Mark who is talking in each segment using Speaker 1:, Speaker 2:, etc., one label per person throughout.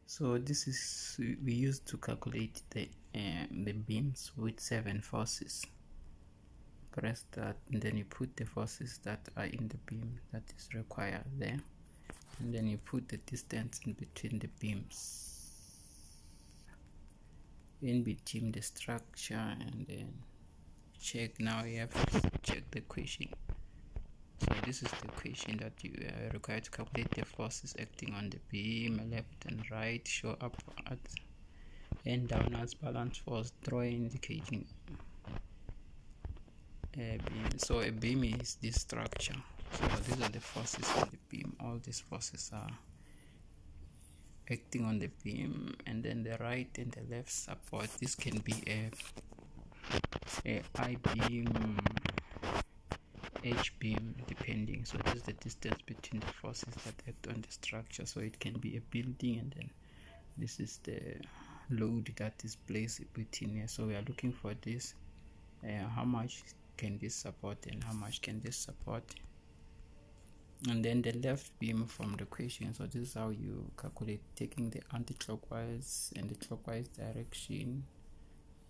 Speaker 1: So this is we used to calculate the beams with 7 forces. Press that and then you put the forces that are in the beam that is required there, and then you put the distance in between the beams, in between the structure, and then check. Now you have to check the equation. So this is the equation that you are required to calculate the forces acting on the beam. Left and right show upwards and downwards balance force, draw indicating a beam. So a beam is this structure. So these are the forces on the beam. All these forces are acting on the beam, and then the right and the left support. This can be a I-beam, H-beam, depending. So this is the distance between the forces that act on the structure. So it can be a building, and then this is the load that is placed between here. So we are looking for this, how much can this support and how much can this support, and then the left beam from the equation. So this is how you calculate, taking the anti-clockwise and the clockwise direction,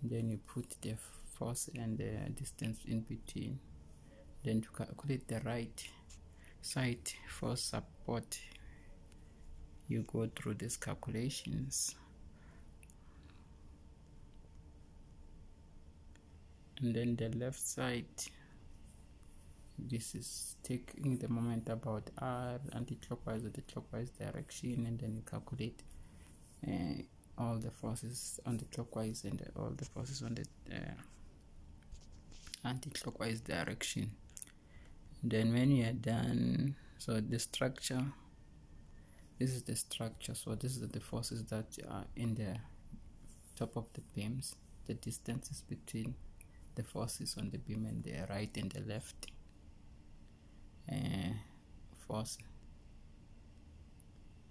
Speaker 1: and then you put the force and the distance in between. Then to calculate the right side for support, you go through these calculations, and then the left side, this is taking the moment about R anti-clockwise or the clockwise direction, and then you calculate all the forces on the clockwise and all the forces on the anti-clockwise direction. Then when you are done, so the structure, this is the structure. So this is the forces that are in the top of the beams, the distances between the forces on the beam and the right and the left force.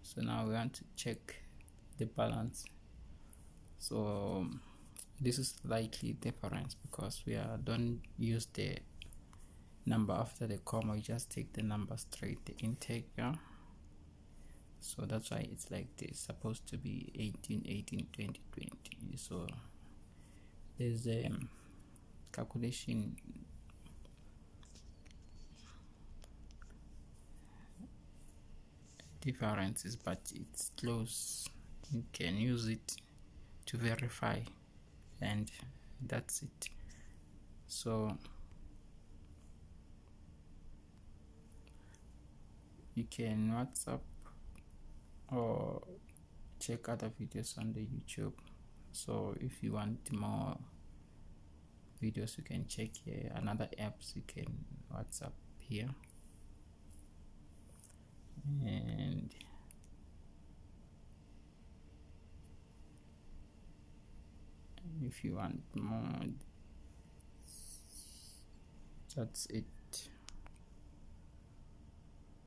Speaker 1: So now we want to check the balance. So this is likely difference because we don't use the number after the comma, we just take the number straight, the integer. So that's why it's like this, supposed to be 18, 18, 20, 20. So there's a calculation differences, but it's close. You can use it to verify, and that's it. So you can WhatsApp or check other videos on the YouTube. So if you want more videos, you can check here. Another apps you can WhatsApp here, and if you want more, that's it.